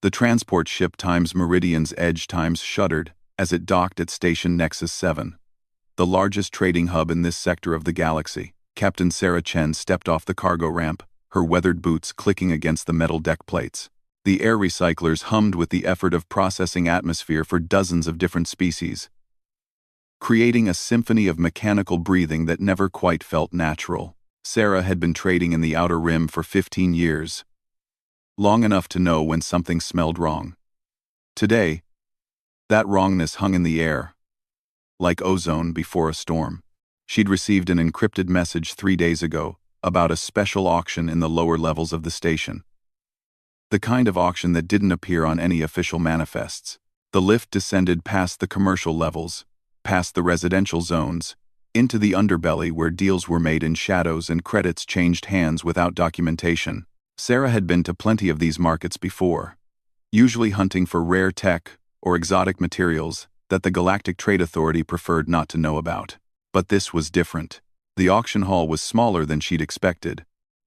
The transport ship times Meridian's Edge times shuddered as it docked at Station Nexus 7, the largest trading hub in this sector of the galaxy. Captain Sarah Chen stepped off the cargo ramp, her weathered boots clicking against the metal deck plates. The air recyclers hummed with the effort of processing atmosphere for dozens of different species, creating a symphony of mechanical breathing that never quite felt natural. Sarah had been trading in the Outer Rim for 15 years, long enough to know when something smelled wrong. Today, that wrongness hung in the air, like ozone before a storm. She'd received an encrypted message 3 days ago about a special auction in the lower levels of the station. The kind of auction that didn't appear on any official manifests. The lift descended past the commercial levels, past the residential zones, into the underbelly where deals were made in shadows and credits changed hands without documentation. Sarah had been to plenty of these markets before, usually hunting for rare tech or exotic materials that the Galactic Trade Authority preferred not to know about. But this was different. The auction hall was smaller than she'd expected.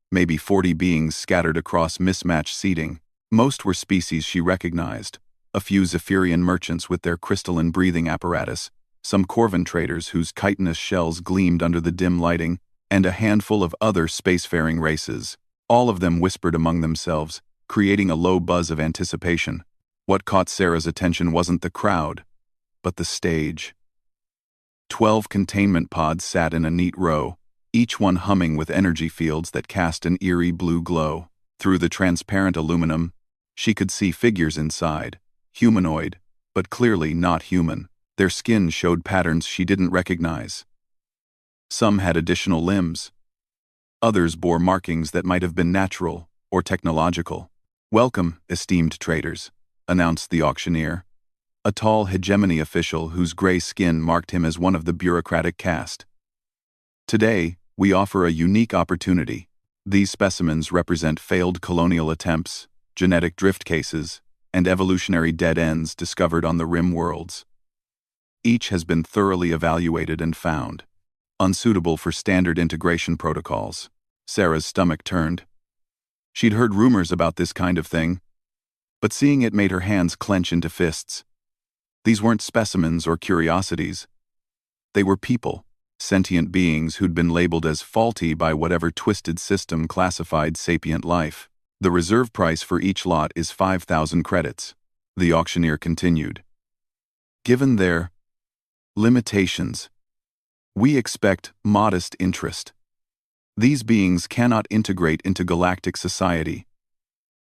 Maybe 40 beings scattered across mismatched seating. Most were species she recognized. A few Zephyrian merchants with their crystalline breathing apparatus, some Corvan traders whose chitinous shells gleamed under the dim lighting, and a handful of other spacefaring races. All of them whispered among themselves, creating a low buzz of anticipation. What caught Sarah's attention wasn't the crowd, but the stage. 12 containment pods sat in a neat row, each one humming with energy fields that cast an eerie blue glow. Through the transparent aluminum, she could see figures inside, humanoid, but clearly not human. Their skin showed patterns she didn't recognize. Some had additional limbs. Others bore markings that might have been natural or technological. "Welcome, esteemed traders," announced the auctioneer, a tall hegemony official whose gray skin marked him as one of the bureaucratic caste. "Today, we offer a unique opportunity. These specimens represent failed colonial attempts, genetic drift cases, and evolutionary dead ends discovered on the Rim worlds. Each has been thoroughly evaluated and found unsuitable for standard integration protocols." Sarah's stomach turned. She'd heard rumors about this kind of thing, but seeing it made her hands clench into fists. These weren't specimens or curiosities. They were people, sentient beings who'd been labeled as faulty by whatever twisted system classified sapient life. "The reserve price for each lot is 5,000 credits," the auctioneer continued. "Given their limitations, we expect modest interest. These beings cannot integrate into galactic society,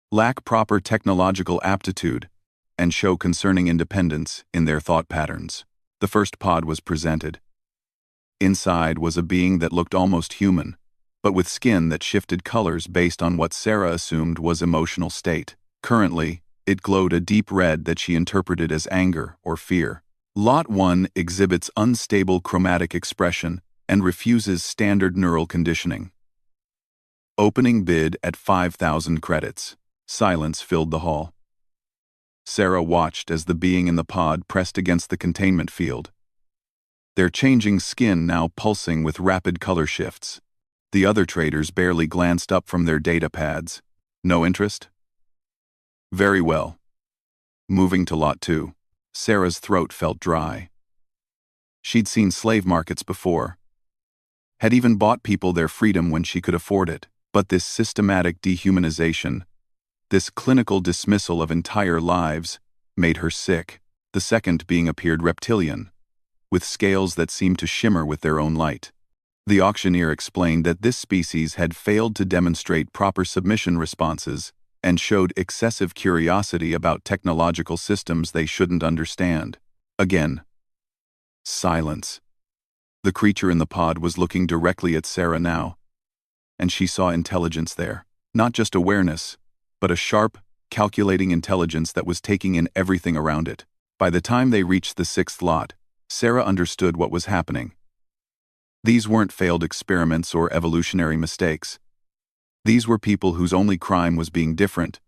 lack proper technological aptitude, and show concerning independence in their thought patterns." The first pod was presented. Inside was a being that looked almost human, but with skin that shifted colors based on what Sarah assumed was emotional state. Currently, it glowed a deep red that she interpreted as anger or fear. Lot 1 exhibits unstable chromatic expression and refuses standard neural conditioning. Opening bid at 5,000 credits. Silence filled the hall. Sarah watched as the being in the pod pressed against the containment field, their changing skin now pulsing with rapid color shifts. The other traders barely glanced up from their data pads. "No interest?" "Very well. Moving to Lot 2. Sarah's throat felt dry. She'd seen slave markets before, had even bought people their freedom when she could afford it, but this systematic dehumanization, this clinical dismissal of entire lives, made her sick. The second being appeared reptilian, with scales that seemed to shimmer with their own light. The auctioneer explained that this species had failed to demonstrate proper submission responses and showed excessive curiosity about technological systems they shouldn't understand. Again, silence. The creature in the pod was looking directly at Sarah now, and she saw intelligence there. Not just awareness, but a sharp, calculating intelligence that was taking in everything around it. By the time they reached the 6th lot, Sarah understood what was happening. These weren't failed experiments or evolutionary mistakes. These were people whose only crime was being different,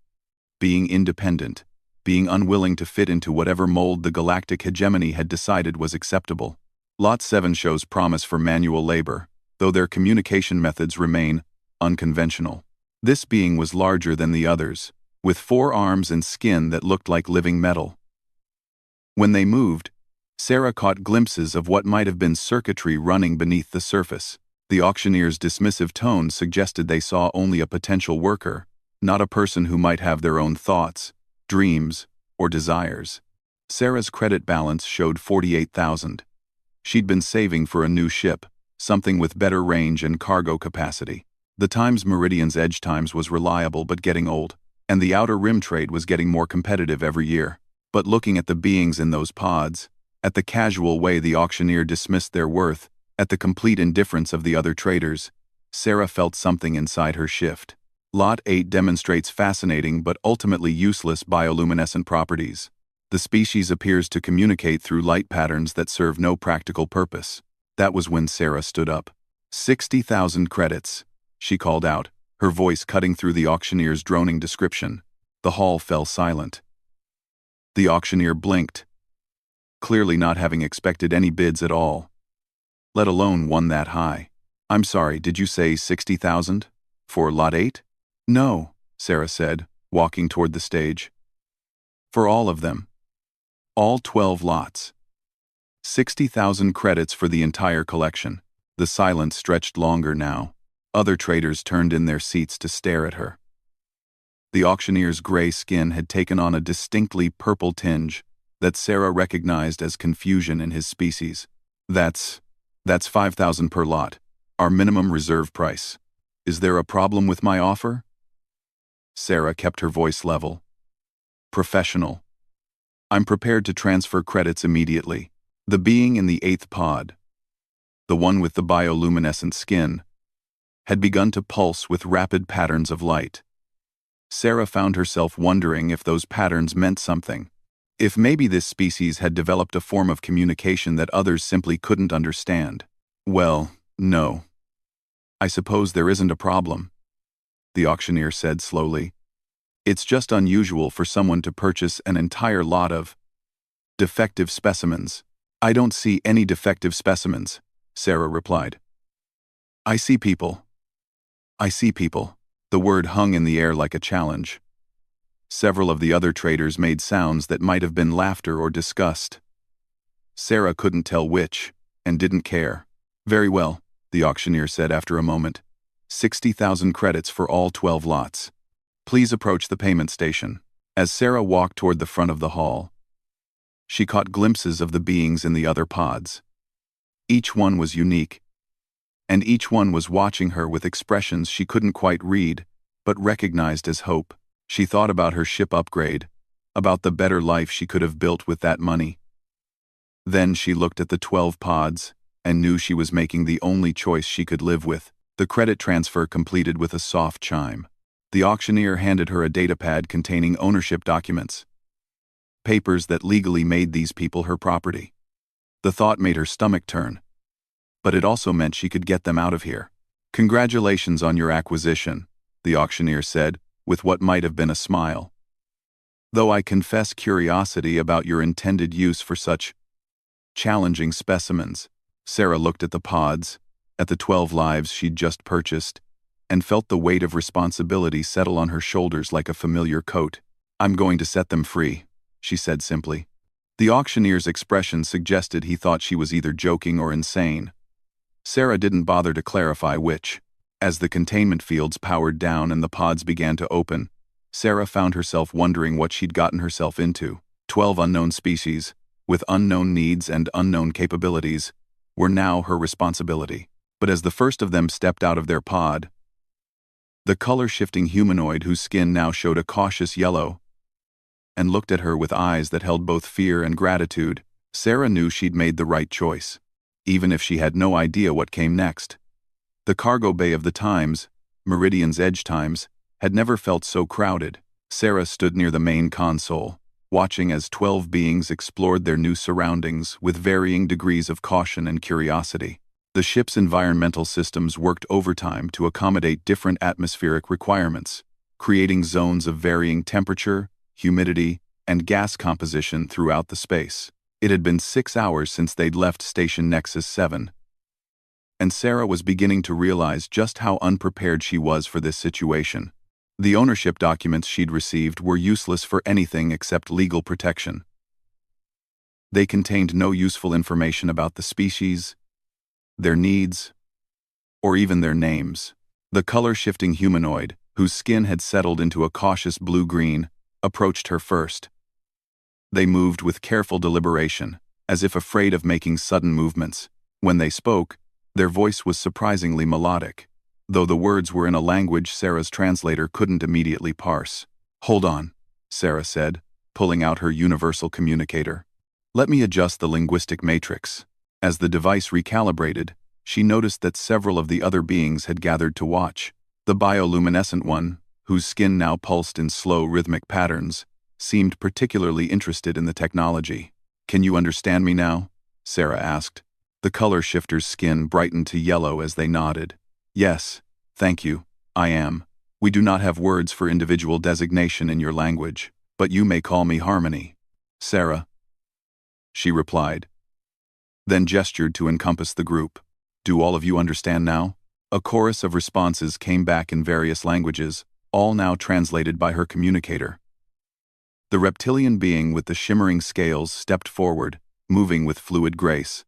being independent, being unwilling to fit into whatever mold the galactic hegemony had decided was acceptable. Lot 7 shows promise for manual labor, though their communication methods remain unconventional. This being was larger than the others, with 4 arms and skin that looked like living metal. When they moved, Sarah caught glimpses of what might have been circuitry running beneath the surface. The auctioneer's dismissive tone suggested they saw only a potential worker, not a person who might have their own thoughts, dreams, or desires. Sarah's credit balance showed 48,000. She'd been saving for a new ship, something with better range and cargo capacity. The Times Meridian's edge times was reliable but getting old, and the outer rim trade was getting more competitive every year. But looking at the beings in those pods, at the casual way the auctioneer dismissed their worth, at the complete indifference of the other traders, Sarah felt something inside her shift. Lot 8 demonstrates fascinating but ultimately useless bioluminescent properties. The species appears to communicate through light patterns that serve no practical purpose. That was when Sarah stood up. 60,000 credits, she called out, her voice cutting through the auctioneer's droning description. The hall fell silent. The auctioneer blinked, clearly not having expected any bids at all, let alone one that high. I'm sorry, did you say 60,000? For Lot 8? No, Sarah said, walking toward the stage. For all of them. All 12 lots. 60,000 credits for the entire collection. The silence stretched longer now. Other traders turned in their seats to stare at her. The auctioneer's gray skin had taken on a distinctly purple tinge that Sarah recognized as confusion in his species. That's 5,000 per lot, our minimum reserve price. Is there a problem with my offer? Sarah kept her voice level. Professional. I'm prepared to transfer credits immediately. The being in the 8th pod, the one with the bioluminescent skin, had begun to pulse with rapid patterns of light. Sarah found herself wondering if those patterns meant something. If maybe this species had developed a form of communication that others simply couldn't understand. Well, no. I suppose there isn't a problem, the auctioneer said slowly. It's just unusual for someone to purchase an entire lot of defective specimens. I don't see any defective specimens, Sarah replied. I see people. I see people. The word hung in the air like a challenge. Several of the other traders made sounds that might have been laughter or disgust. Sarah couldn't tell which, and didn't care. Very well, the auctioneer said after a moment. 60,000 credits for all 12 lots. Please approach the payment station. As Sarah walked toward the front of the hall, she caught glimpses of the beings in the other pods. Each one was unique, and each one was watching her with expressions she couldn't quite read, but recognized as hope. She thought about her ship upgrade, about the better life she could have built with that money. Then she looked at the 12 pods, and knew she was making the only choice she could live with. The credit transfer completed with a soft chime. The auctioneer handed her a datapad containing ownership documents, papers that legally made these people her property. The thought made her stomach turn, but it also meant she could get them out of here. Congratulations on your acquisition, the auctioneer said, with what might have been a smile. Though I confess curiosity about your intended use for such challenging specimens. Sarah looked at the pods, at the 12 lives she'd just purchased, and felt the weight of responsibility settle on her shoulders like a familiar coat. I'm going to set them free, she said simply. The auctioneer's expression suggested he thought she was either joking or insane. Sarah didn't bother to clarify which. As the containment fields powered down and the pods began to open, Sarah found herself wondering what she'd gotten herself into. 12 unknown species, with unknown needs and unknown capabilities, were now her responsibility. But as the first of them stepped out of their pod, the color-shifting humanoid whose skin now showed a cautious yellow, and looked at her with eyes that held both fear and gratitude, Sarah knew she'd made the right choice, even if she had no idea what came next. The cargo bay of the Times, Meridian's edge times, had never felt so crowded. Sarah stood near the main console, watching as 12 beings explored their new surroundings with varying degrees of caution and curiosity. The ship's environmental systems worked overtime to accommodate different atmospheric requirements, creating zones of varying temperature, humidity, and gas composition throughout the space. It had been 6 hours since they'd left Station Nexus 7, and Sarah was beginning to realize just how unprepared she was for this situation. The ownership documents she'd received were useless for anything except legal protection. They contained no useful information about the species, their needs, or even their names. The color-shifting humanoid, whose skin had settled into a cautious blue-green, approached her first. They moved with careful deliberation, as if afraid of making sudden movements. When they spoke, their voice was surprisingly melodic, though the words were in a language Sarah's translator couldn't immediately parse. "Hold on," Sarah said, pulling out her universal communicator. "Let me adjust the linguistic matrix." As the device recalibrated, she noticed that several of the other beings had gathered to watch. The bioluminescent one, whose skin now pulsed in slow rhythmic patterns, seemed particularly interested in the technology. "Can you understand me now?" Sarah asked. The color shifter's skin brightened to yellow as they nodded. "Yes, thank you, I am. We do not have words for individual designation in your language, but you may call me Harmony." "Sarah," she replied, then gestured to encompass the group. "Do all of you understand now?" A chorus of responses came back in various languages, all now translated by her communicator. The reptilian being with the shimmering scales stepped forward, moving with fluid grace.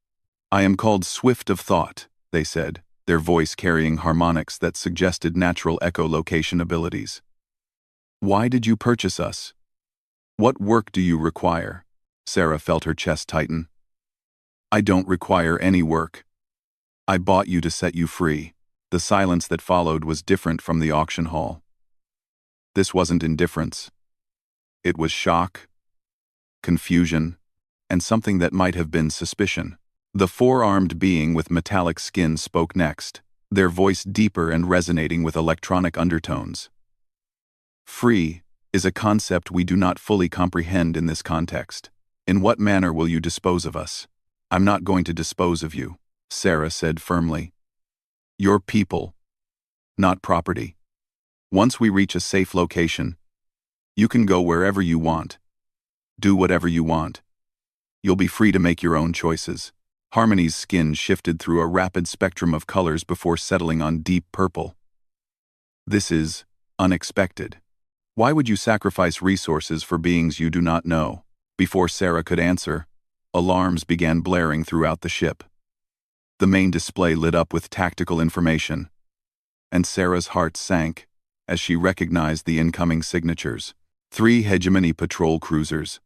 "I am called Swift of Thought," they said, their voice carrying harmonics that suggested natural echolocation abilities. "Why did you purchase us? What work do you require?" Sarah felt her chest tighten. "I don't require any work. I bought you to set you free." The silence that followed was different from the auction hall. This wasn't indifference. It was shock, confusion, and something that might have been suspicion. The four-armed being with metallic skin spoke next, their voice deeper and resonating with electronic undertones. "Free is a concept we do not fully comprehend in this context. In what manner will you dispose of us?" "I'm not going to dispose of you," Sarah said firmly. "You're people, not property. Once we reach a safe location, you can go wherever you want. Do whatever you want. You'll be free to make your own choices." Harmony's skin shifted through a rapid spectrum of colors before settling on deep purple. "This is unexpected. Why would you sacrifice resources for beings you do not know?" Before Sarah could answer, alarms began blaring throughout the ship. The main display lit up with tactical information, and Sarah's heart sank as she recognized the incoming signatures. 3 hegemony patrol cruisers.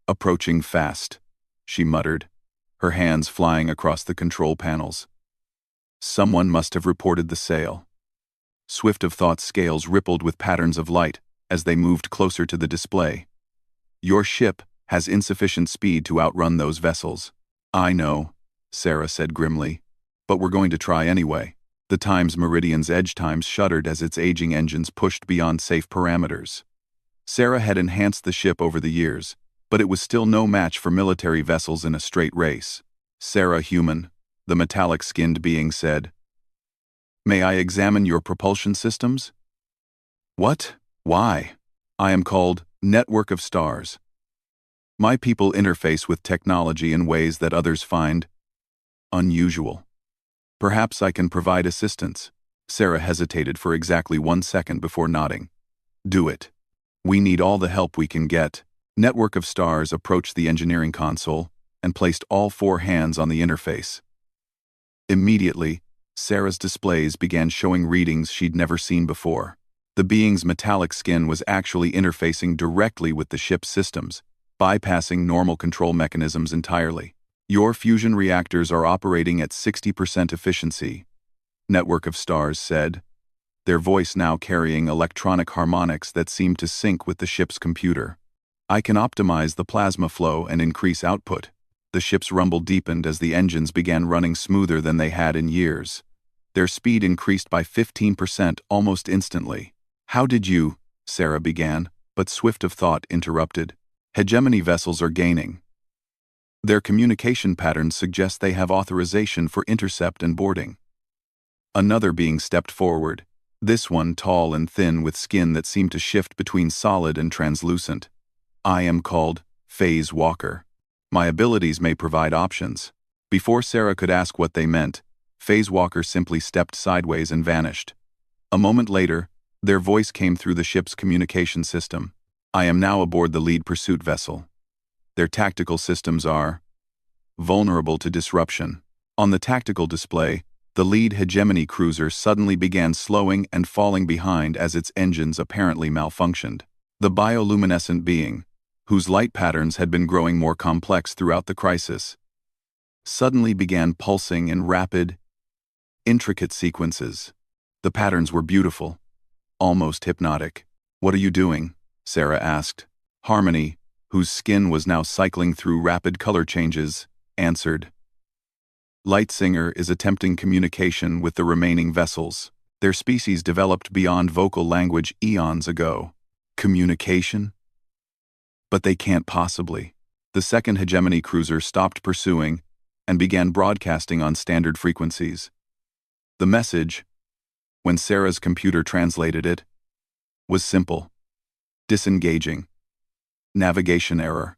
"Approaching fast," she muttered, her hands flying across the control panels. Someone must have reported the sail. Swift of Thought's scales rippled with patterns of light as they moved closer to the display. "Your ship has insufficient speed to outrun those vessels." "I know," Sarah said grimly, "but we're going to try anyway." The Times Meridian's edge times shuddered as its aging engines pushed beyond safe parameters. Sarah had enhanced the ship over the years, but it was still no match for military vessels in a straight race. "Sarah Human," the metallic-skinned being said. "May I examine your propulsion systems?" "What? Why?" "I am called Network of Stars. My people interface with technology in ways that others find unusual. Perhaps I can provide assistance." Sarah hesitated for exactly 1 second before nodding. "Do it. We need all the help we can get." Network of Stars approached the engineering console and placed all 4 hands on the interface. Immediately, Sarah's displays began showing readings she'd never seen before. The being's metallic skin was actually interfacing directly with the ship's systems, bypassing normal control mechanisms entirely. "Your fusion reactors are operating at 60% efficiency," Network of Stars said, their voice now carrying electronic harmonics that seemed to sync with the ship's computer. "I can optimize the plasma flow and increase output." The ship's rumble deepened as the engines began running smoother than they had in years. Their speed increased by 15% almost instantly. "How did you?" Sarah began, but Swift of Thought interrupted. "Hegemony vessels are gaining. Their communication patterns suggest they have authorization for intercept and boarding." Another being stepped forward, this one tall and thin with skin that seemed to shift between solid and translucent. "I am called Phase Walker. My abilities may provide options." Before Sarah could ask what they meant, Phase Walker simply stepped sideways and vanished. A moment later, Their voice came through the ship's communication system. I am now aboard the lead pursuit vessel. Their tactical systems are vulnerable to disruption. On the tactical display, the lead hegemony cruiser suddenly began slowing and falling behind as its engines apparently malfunctioned. The bioluminescent being, whose light patterns had been growing more complex throughout the crisis, suddenly began pulsing in rapid, intricate sequences. The patterns were beautiful, almost hypnotic. "What are you doing?" Sarah asked. Harmony, whose skin was now cycling through rapid color changes, answered. Lightsinger is attempting communication with the remaining vessels. Their species developed beyond vocal language eons ago. Communication? But they can't possibly. The second hegemony cruiser stopped pursuing and began broadcasting on standard frequencies. The message, when Sarah's computer translated it, was simple. Disengaging. Navigation error.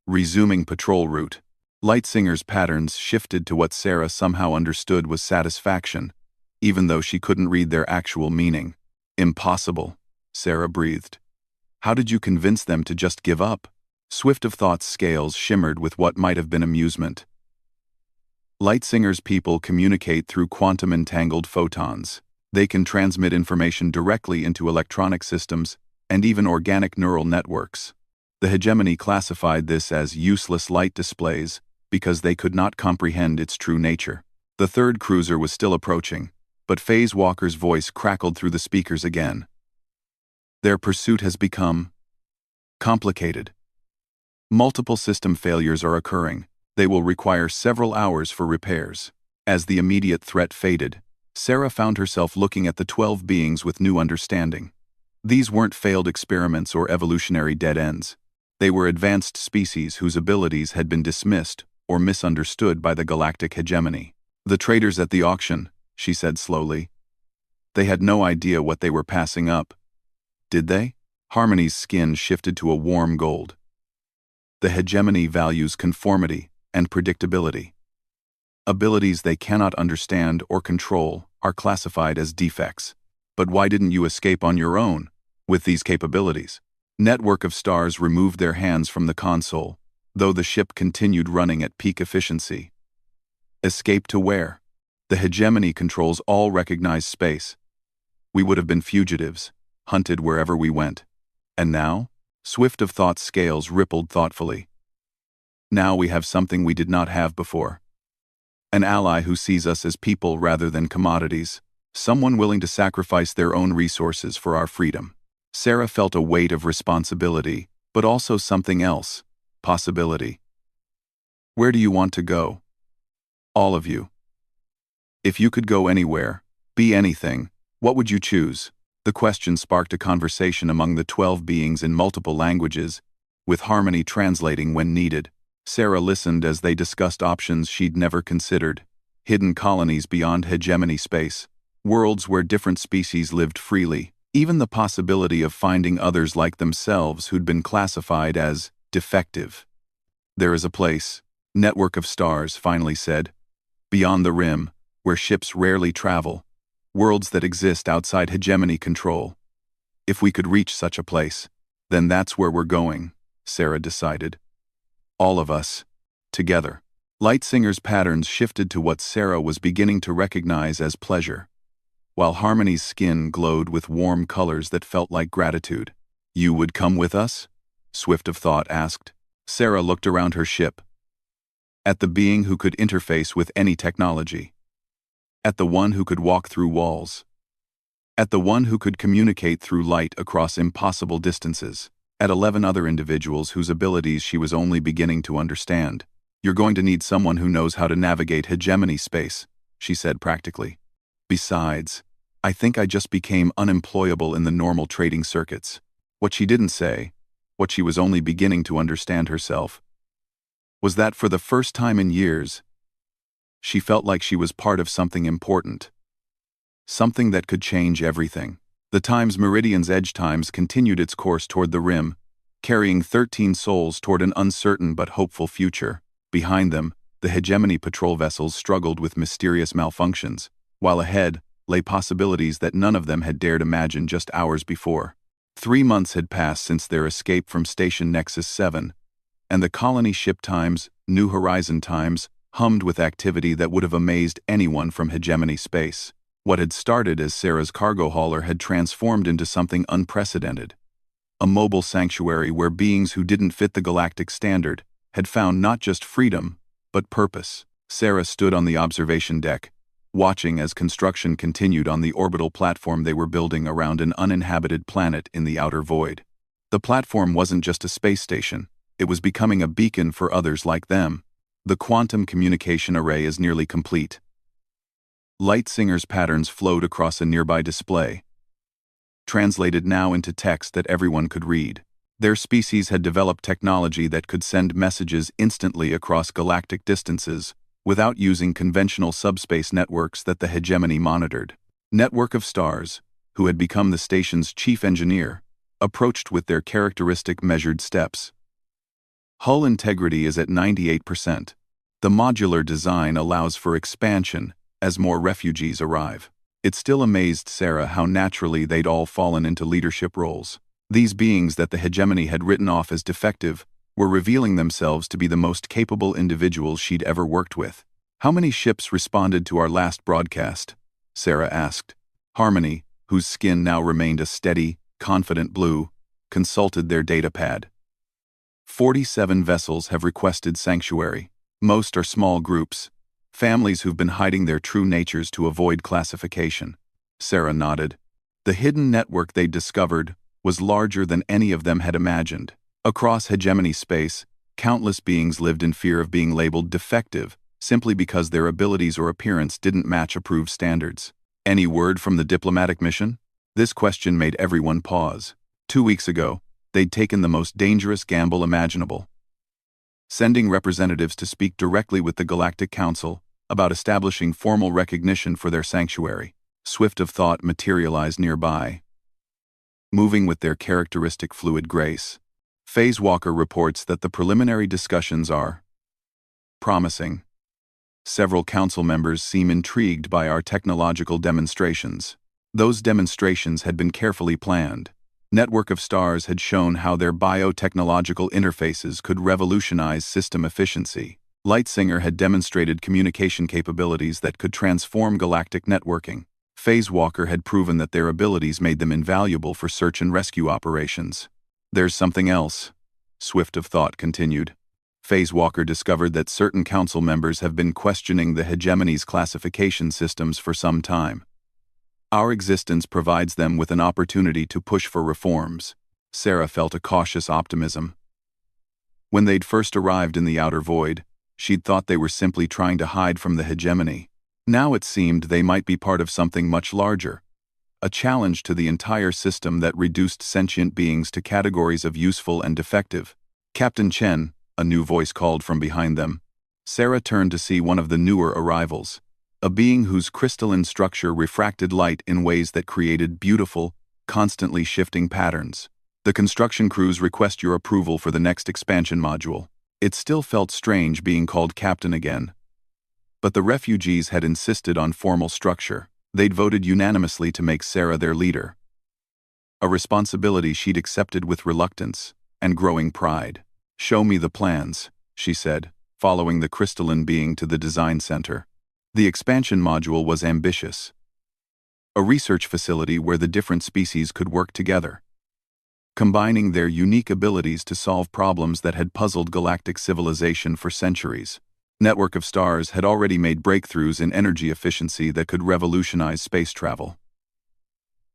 Resuming patrol route. Lightsinger's patterns shifted to what Sarah somehow understood was satisfaction, even though she couldn't read their actual meaning. "Impossible," Sarah breathed. "How did you convince them to just give up?" Swift of Thought's scales shimmered with what might have been amusement. Lightsinger's people communicate through quantum-entangled photons. They can transmit information directly into electronic systems and even organic neural networks. The hegemony classified this as useless light displays because they could not comprehend its true nature. The third cruiser was still approaching, but Phase Walker's voice crackled through the speakers again. Their pursuit has become complicated. Multiple system failures are occurring. They will require several hours for repairs. As the immediate threat faded, Sarah found herself looking at the 12 beings with new understanding. These weren't failed experiments or evolutionary dead ends. They were advanced species whose abilities had been dismissed or misunderstood by the galactic hegemony. "The traders at the auction," she said slowly. "They had no idea what they were passing up. Did they?" Harmony's skin shifted to a warm gold. "The hegemony values conformity and predictability. Abilities they cannot understand or control are classified as defects. But why didn't you escape on your own with these capabilities?" Network of Stars removed their hands from the console, though the ship continued running at peak efficiency. "Escape to where? The hegemony controls all recognized space. We would have been fugitives, hunted wherever we went. And now?" Swift of Thought's scales rippled thoughtfully. "Now we have something we did not have before. An ally who sees us as people rather than commodities. Someone willing to sacrifice their own resources for our freedom." Sarah felt a weight of responsibility, but also something else, possibility. "Where do you want to go? All of you. If you could go anywhere, be anything, what would you choose?" The question sparked a conversation among the 12 beings in multiple languages, with Harmony translating when needed. Sarah listened as they discussed options she'd never considered. Hidden colonies beyond hegemony space. Worlds where different species lived freely. Even the possibility of finding others like themselves who'd been classified as defective. "There is a place," Network of Stars finally said, "beyond the rim, where ships rarely travel. Worlds that exist outside hegemony control. If we could reach such a place, then that's where we're going," Sarah decided. "All of us. Together." Lightsinger's patterns shifted to what Sarah was beginning to recognize as pleasure, while Harmony's skin glowed with warm colors that felt like gratitude. "You would come with us?" Swift of Thought asked. Sarah looked around her ship. At the being who could interface with any technology. At the one who could walk through walls. At the one who could communicate through light across impossible distances. At 11 other individuals whose abilities she was only beginning to understand. "You're going to need someone who knows how to navigate hegemony space," she said practically. "Besides, I think I just became unemployable in the normal trading circuits." What she didn't say, what she was only beginning to understand herself, was that for the first time in years, she felt like she was part of something important. Something that could change everything. The Times Meridian's Edge Times continued its course toward the rim, carrying 13 souls toward an uncertain but hopeful future. Behind them, the hegemony patrol vessels struggled with mysterious malfunctions, while ahead, lay possibilities that none of them had dared imagine just hours before. 3 months had passed since their escape from Station Nexus 7, and the colony ship Times, New Horizon Times, hummed with activity that would have amazed anyone from hegemony space. What had started as Sarah's cargo hauler had transformed into something unprecedented. A mobile sanctuary where beings who didn't fit the galactic standard had found not just freedom, but purpose. Sarah stood on the observation deck, watching as construction continued on the orbital platform they were building around an uninhabited planet in the outer void. The platform wasn't just a space station, it was becoming a beacon for others like them. The quantum communication array is nearly complete. Light Singer's patterns flowed across a nearby display, translated now into text that everyone could read. Their species had developed technology that could send messages instantly across galactic distances without using conventional subspace networks that the hegemony monitored. Network of Stars, who had become the station's chief engineer, approached with their characteristic measured steps. Hull integrity is at 98%. The modular design allows for expansion as more refugees arrive. It still amazed Sarah how naturally they'd all fallen into leadership roles. These beings that the hegemony had written off as defective were revealing themselves to be the most capable individuals she'd ever worked with. "How many ships responded to our last broadcast?" Sarah asked. Harmony, whose skin now remained a steady, confident blue, consulted their data pad. 47 vessels have requested sanctuary. Most are small groups, families who've been hiding their true natures to avoid classification. Sarah nodded. The hidden network they'd discovered was larger than any of them had imagined. Across hegemony space, countless beings lived in fear of being labeled defective simply because their abilities or appearance didn't match approved standards. Any word from the diplomatic mission? This question made everyone pause. 2 weeks ago, they'd taken the most dangerous gamble imaginable, sending representatives to speak directly with the Galactic Council about establishing formal recognition for their sanctuary. Swift of thought materialized nearby, moving with their characteristic fluid grace. Phase Walker reports that the preliminary discussions are promising. Several council members seem intrigued by our technological demonstrations. Those demonstrations had been carefully planned. Network of Stars had shown how their biotechnological interfaces could revolutionize system efficiency. Lightsinger had demonstrated communication capabilities that could transform galactic networking. Phase Walker had proven that their abilities made them invaluable for search and rescue operations. There's something else, Swift of Thought continued. Phase Walker discovered that certain council members have been questioning the hegemony's classification systems for some time. Our existence provides them with an opportunity to push for reforms. Sarah felt a cautious optimism. When they'd first arrived in the outer void, she'd thought they were simply trying to hide from the hegemony. Now it seemed they might be part of something much larger, a challenge to the entire system that reduced sentient beings to categories of useful and defective. "Captain Chen," a new voice called from behind them. Sarah turned to see one of the newer arrivals, a being whose crystalline structure refracted light in ways that created beautiful, constantly shifting patterns. "The construction crews request your approval for the next expansion module." It still felt strange being called captain again, but the refugees had insisted on formal structure. They'd voted unanimously to make Sarah their leader, a responsibility she'd accepted with reluctance and growing pride. "Show me the plans," she said, following the crystalline being to the design center. The expansion module was ambitious, a research facility where the different species could work together, combining their unique abilities to solve problems that had puzzled galactic civilization for centuries. Network of Stars had already made breakthroughs in energy efficiency that could revolutionize space travel.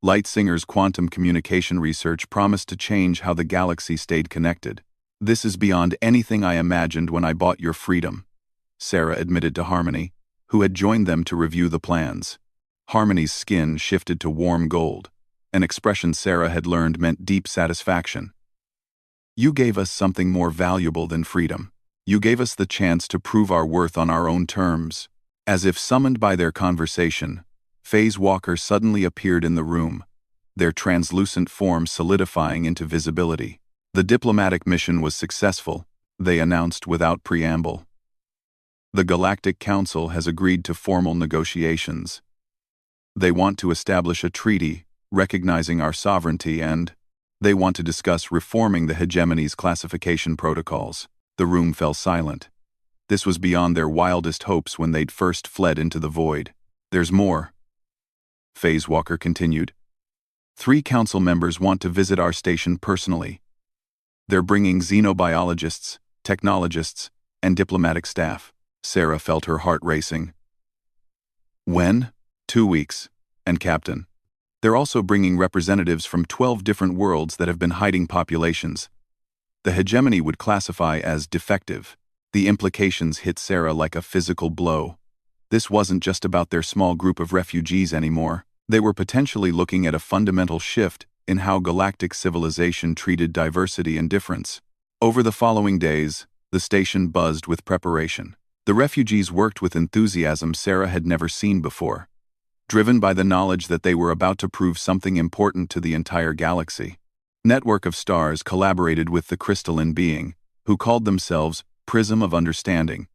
Lightsinger's quantum communication research promised to change how the galaxy stayed connected. "This is beyond anything I imagined when I bought your freedom," Sarah admitted to Harmony, who had joined them to review the plans. Harmony's skin shifted to warm gold, an expression Sarah had learned meant deep satisfaction. "You gave us something more valuable than freedom. You gave us the chance to prove our worth on our own terms." As if summoned by their conversation, Phase Walker suddenly appeared in the room, their translucent form solidifying into visibility. "The diplomatic mission was successful," they announced without preamble. "The Galactic Council has agreed to formal negotiations." They want to establish a treaty, recognizing our sovereignty, and they want to discuss reforming the hegemony's classification protocols. The room fell silent. This was beyond their wildest hopes when they'd first fled into the void. There's more, Phase Walker continued. 3 council members want to visit our station personally. They're bringing xenobiologists, technologists, and diplomatic staff. Sarah felt her heart racing. When? 2 weeks. And Captain. They're also bringing representatives from 12 different worlds that have been hiding populations. The hegemony would classify as defective. The implications hit Sarah like a physical blow. This wasn't just about their small group of refugees anymore. They were potentially looking at a fundamental shift in how galactic civilization treated diversity and difference. Over the following days, the station buzzed with preparation. The refugees worked with enthusiasm Sarah had never seen before, driven by the knowledge that they were about to prove something important to the entire galaxy. Network of Stars collaborated with the crystalline being, who called themselves Prism of Understanding,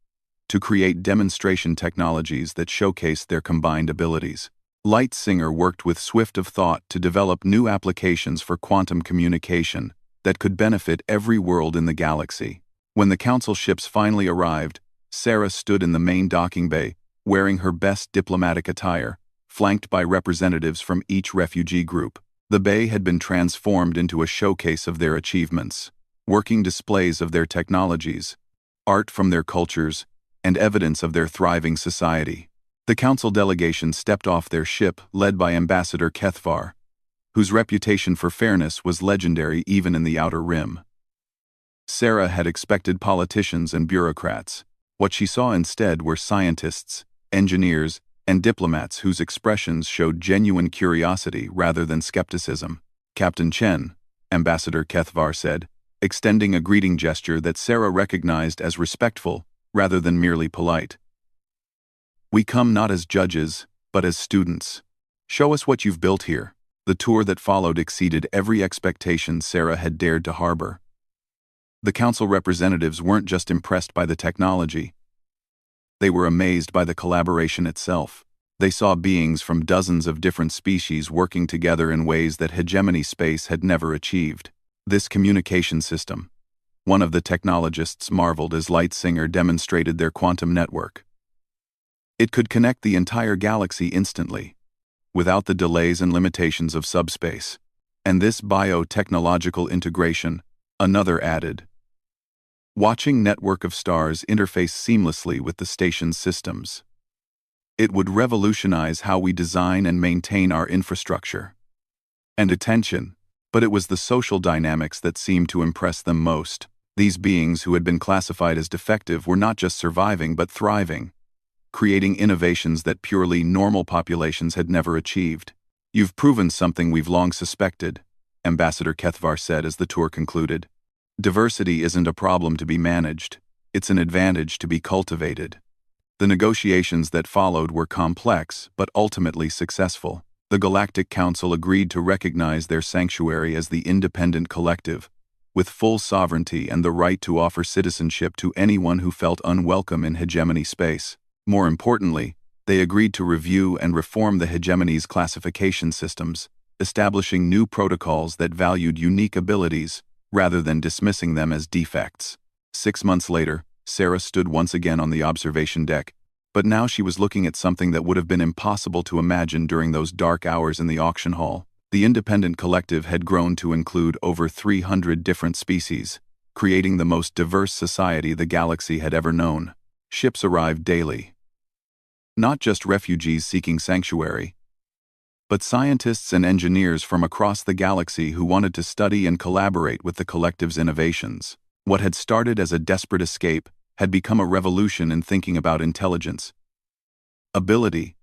to create demonstration technologies that showcased their combined abilities. Light Singer worked with Swift of Thought to develop new applications for quantum communication that could benefit every world in the galaxy. When the council ships finally arrived, Sarah stood in the main docking bay, wearing her best diplomatic attire, flanked by representatives from each refugee group. The bay had been transformed into a showcase of their achievements, working displays of their technologies, art from their cultures, and evidence of their thriving society. The council delegation stepped off their ship, led by Ambassador Kethvar, whose reputation for fairness was legendary even in the Outer Rim. Sarah had expected politicians and bureaucrats. What she saw instead were scientists, engineers, and diplomats whose expressions showed genuine curiosity rather than skepticism. Captain Chen, Ambassador Kethvar said, extending a greeting gesture that Sarah recognized as respectful rather than merely polite. We come not as judges, but as students. Show us what you've built here. The tour that followed exceeded every expectation Sarah had dared to harbor. The council representatives weren't just impressed by the technology. They were amazed by the collaboration itself. They saw beings from dozens of different species working together in ways that hegemony space had never achieved. This communication system, one of the technologists marveled as Light Singer demonstrated their quantum network. It could connect the entire galaxy instantly, without the delays and limitations of subspace. And this biotechnological integration, another added. Watching Network of Stars interface seamlessly with the station's systems. It would revolutionize how we design and maintain our infrastructure. And attention, but it was the social dynamics that seemed to impress them most. These beings who had been classified as defective were not just surviving but thriving, creating innovations that purely normal populations had never achieved. You've proven something we've long suspected, Ambassador Kethvar said as the tour concluded. Diversity isn't a problem to be managed, it's an advantage to be cultivated. The negotiations that followed were complex but ultimately successful. The Galactic Council agreed to recognize their sanctuary as the independent collective, with full sovereignty and the right to offer citizenship to anyone who felt unwelcome in hegemony space. More importantly, they agreed to review and reform the hegemony's classification systems, establishing new protocols that valued unique abilities rather than dismissing them as defects. 6 months later, Sarah stood once again on the observation deck, but now she was looking at something that would have been impossible to imagine during those dark hours in the auction hall. The independent collective had grown to include over 300 different species, creating the most diverse society the galaxy had ever known. Ships arrived daily. Not just refugees seeking sanctuary, but scientists and engineers from across the galaxy who wanted to study and collaborate with the collective's innovations. What had started as a desperate escape had become a revolution in thinking about intelligence, ability,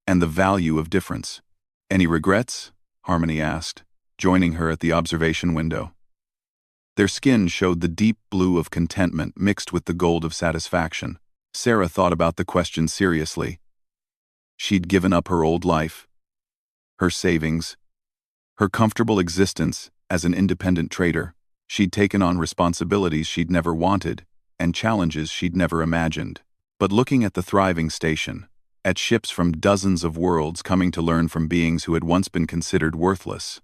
and the value of difference. Any regrets? Harmony asked, joining her at the observation window. Their skin showed the deep blue of contentment mixed with the gold of satisfaction. Sarah thought about the question seriously. She'd given up her old life, her savings, her comfortable existence as an independent trader. She'd taken on responsibilities she'd never wanted and challenges she'd never imagined. But looking at the thriving station, at ships from dozens of worlds coming to learn from beings who had once been considered worthless.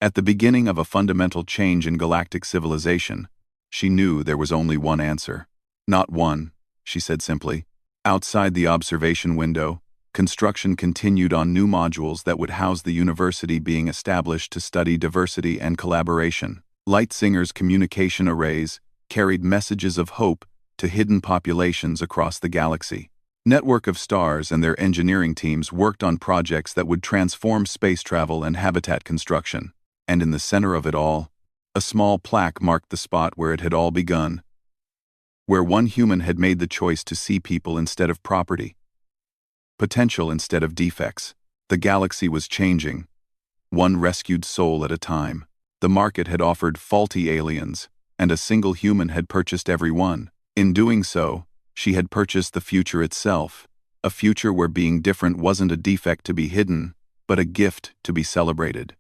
At the beginning of a fundamental change in galactic civilization, she knew there was only one answer. Not one, she said simply. Outside the observation window, construction continued on new modules that would house the university being established to study diversity and collaboration. Lightsinger's communication arrays carried messages of hope to hidden populations across the galaxy. Network of stars and their engineering teams worked on projects that would transform space travel and habitat construction. And in the center of it all, a small plaque marked the spot where it had all begun, where one human had made the choice to see people instead of property, potential instead of defects. The galaxy was changing, one rescued soul at a time. The market had offered faulty aliens, and a single human had purchased every one. In doing so, she had purchased the future itself, a future where being different wasn't a defect to be hidden, but a gift to be celebrated.